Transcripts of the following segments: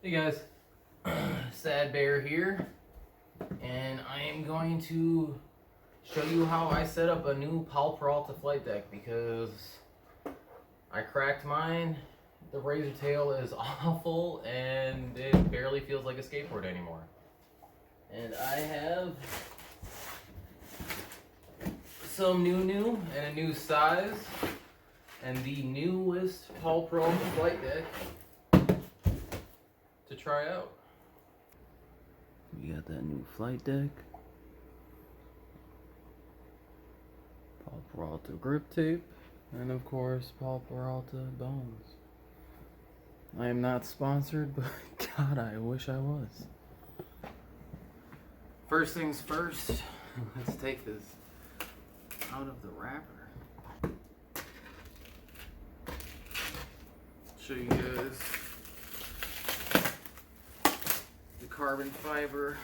Hey guys, Sad Bear here, and I am going to show you how I set up a new Powell flight deck because I cracked mine. The razor tail is awful and it barely feels like a skateboard anymore. And I have some new and a new size and the newest Powell flight deck to try out. We got that new flight deck, Powell grip tape, and of course Powell bones. I am not sponsored, but God, I wish I was. First things first, let's take this out of the wrapper. Show you guys the carbon fiber.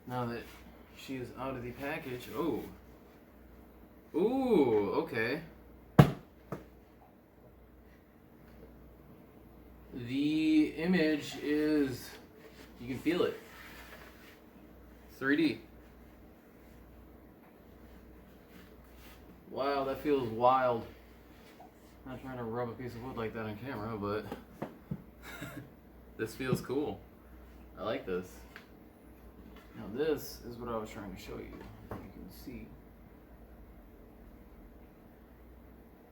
Now that she is out of the package, ooh, okay. The image is, you can feel it, 3D. Wow, that feels wild. I'm not trying to rub a piece of wood like that on camera, but this feels cool. I like this. Now this is what I was trying to show you. You can see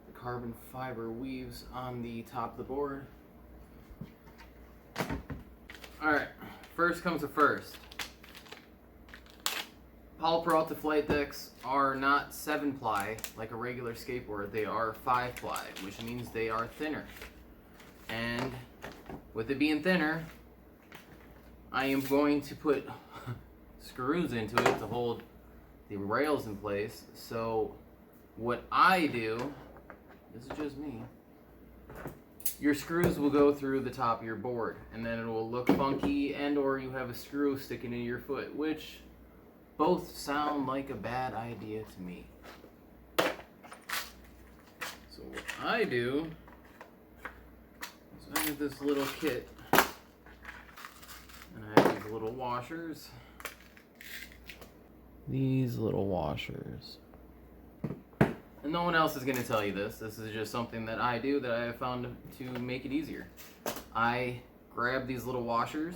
the carbon fiber weaves on the top of the board. Alright, first comes to first. Powell flight decks are not 7-ply like a regular skateboard. They are 5-ply, which means they are thinner. And with it being thinner, I am going to put screws into it to hold the rails in place. So what I do, this is just me, your screws will go through the top of your board and then it will look funky, and or you have a screw sticking in your foot, which both sound like a bad idea to me. So what I do is I have this little kit, and I have these little washers. These little washers. And no one else is going to tell you this. This is just something that I do that I have found to make it easier. I grab these little washers,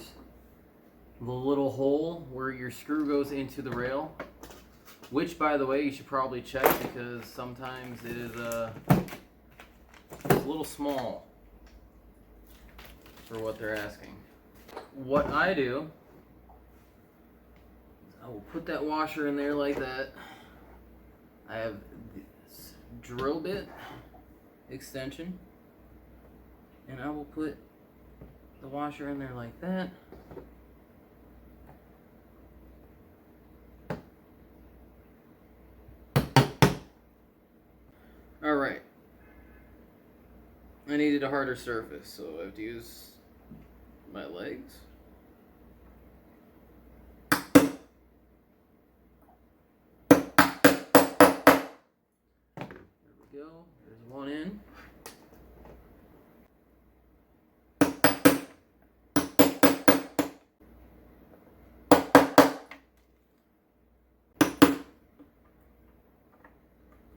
the little hole where your screw goes into the rail, which, by the way, you should probably check because sometimes it is a little small for what they're asking. What I do is I will put that washer in there like that. I have this drill bit extension, and I will put the washer in there like that. Alright, I needed a harder surface, so I have to use my legs. There we go, there's one in.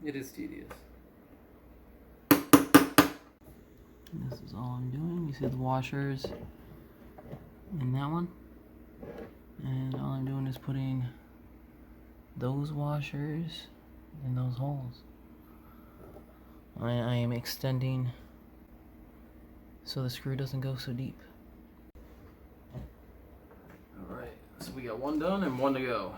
It is tedious. This is all I'm doing. You see the washers in that one, and all I'm doing is putting those washers in those holes. I am extending so the screw doesn't go so deep. Alright, so we got one done and one to go.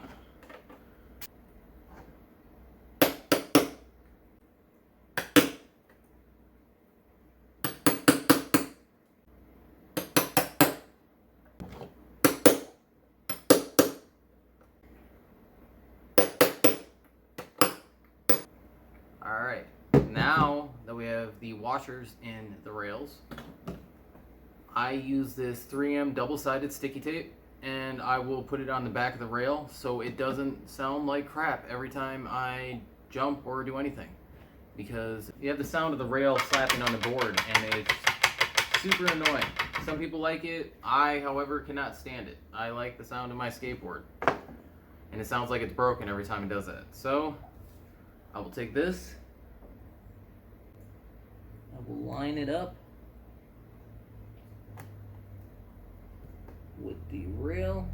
Alright, now that we have the washers in the rails, I use this 3M double-sided sticky tape and I will put it on the back of the rail so it doesn't sound like crap every time I jump or do anything. Because you have the sound of the rail slapping on the board and it's super annoying. Some people like it. I, however, cannot stand it. I like the sound of my skateboard. And it sounds like it's broken every time it does that. So, I will take this. I will line it up with the rail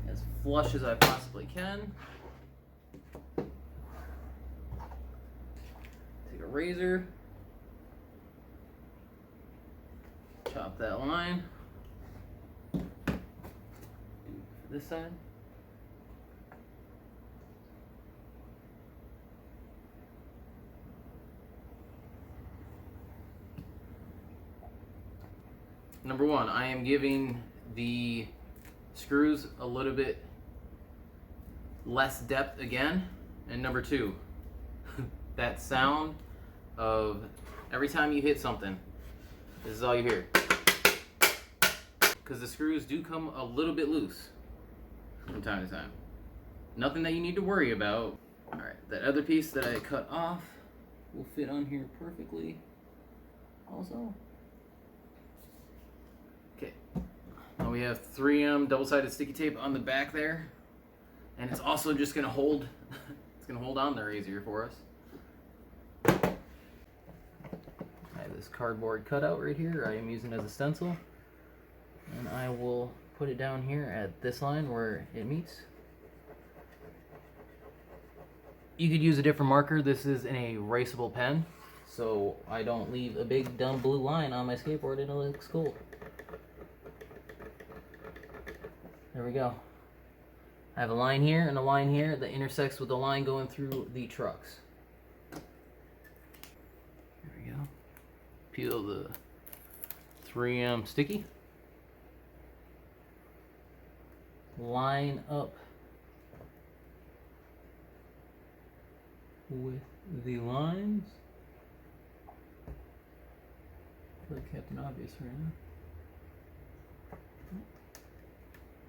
as flush as I possibly can. Take a razor, chop that line. Do it for this side. Number one, I am giving the screws a little bit less depth again. And number two, that sound of every time you hit something, this is all you hear. Because the screws do come a little bit loose from time to time. Nothing that you need to worry about. All right, that other piece that I cut off will fit on here perfectly also. Okay, now we have 3M double-sided sticky tape on the back there, and it's also just gonna hold, it's gonna hold on there easier for us. I have this cardboard cutout right here I am using as a stencil, and I will put it down here at this line where it meets. You could use a different marker. This is an erasable pen, so I don't leave a big dumb blue line on my skateboard and it looks cool. There we go. I have a line here and a line here that intersects with the line going through the trucks. There we go. Peel the 3M sticky. Line up with the lines. I feel like Captain Obvious right now.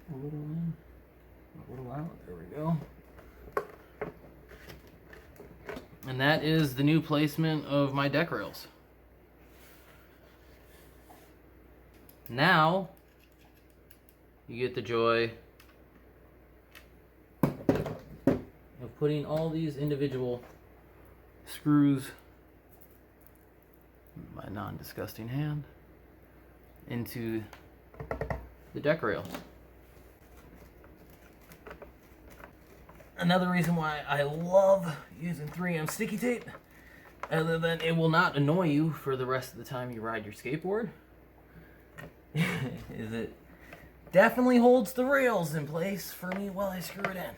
A little in, a little out. There we go. And that is the new placement of my deck rails. Now you get the joy of putting all these individual screws, my non-disgusting hand, into the deck rail. Another reason why I love using 3M sticky tape, other than it will not annoy you for the rest of the time you ride your skateboard, is it definitely holds the rails in place for me while I screw it in.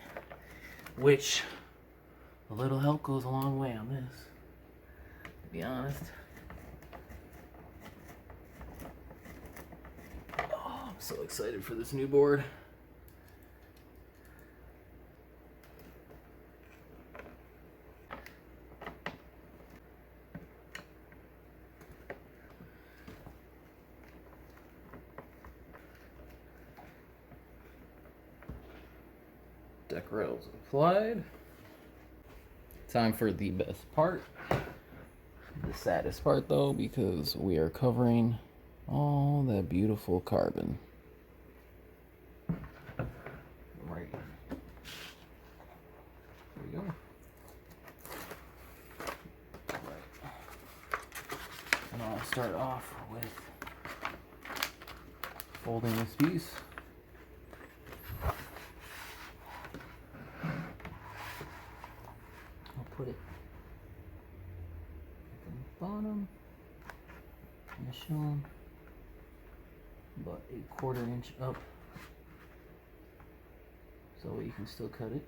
Which, a little help goes a long way on this, to be honest. Oh, I'm so excited for this new board. Deck rails applied. Time for the best part. The saddest part though, because we are covering all that beautiful carbon. Right. There we go. Right. And I'll start off with folding this piece. Put it at the bottom, and it's shown about 1/4 inch up, so you can still cut it.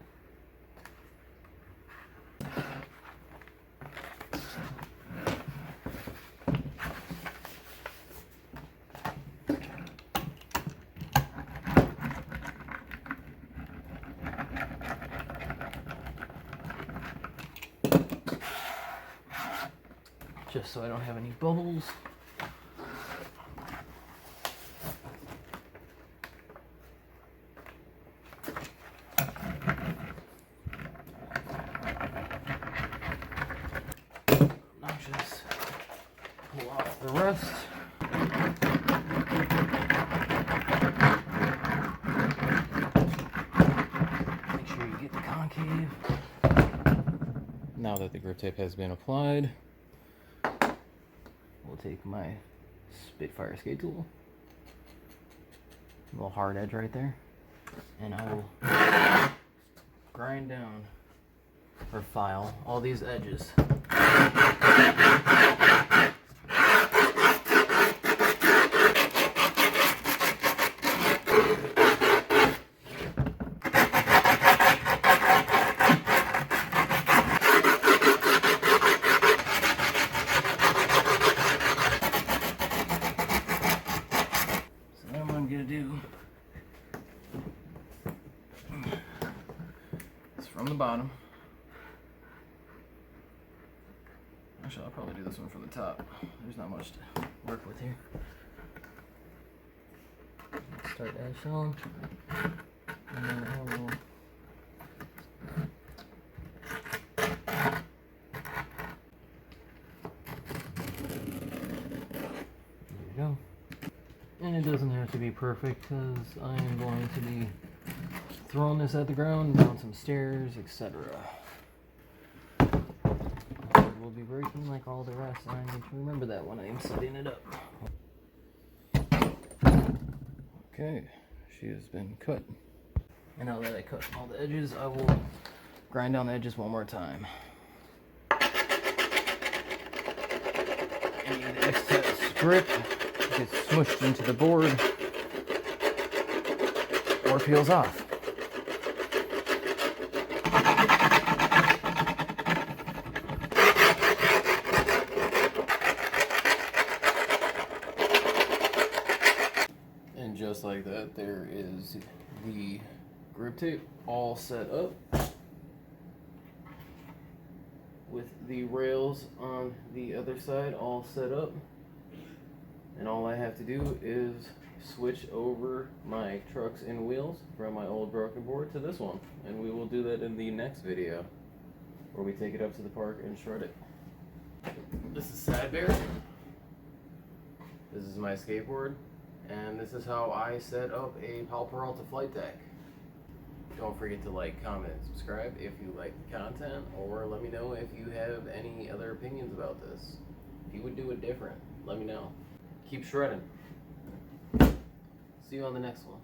Just so I don't have any bubbles. rest. Make sure you get the concave. Now that the grip tape has been applied, we'll take my Spitfire skate tool, a little hard edge right there, and I will grind down or file all these edges. From the bottom. Actually, I'll probably do this one from the top. There's not much to work with here. Let's start edge on. And then I will there you go. And it doesn't have to be perfect because I am going to be throwing this at the ground, down some stairs, etc. We'll be breaking like all the rest, and I need to remember that when I am setting it up. Okay, she has been cut. And now that I cut all the edges, I will grind down the edges one more time. Any of the excess grip gets smushed into the board or peels off. And just like that, there is the grip tape all set up with the rails on the other side all set up. And all I have to do is switch over my trucks and wheels from my old broken board to this one. And we will do that in the next video, where we take it up to the park and shred it. This is Sad Bear. This is my skateboard. And this is how I set up a Powell flight deck. Don't forget to like, comment, and subscribe if you like the content, or let me know if you have any other opinions about this. If you would do it different, let me know. Keep shredding. See you on the next one.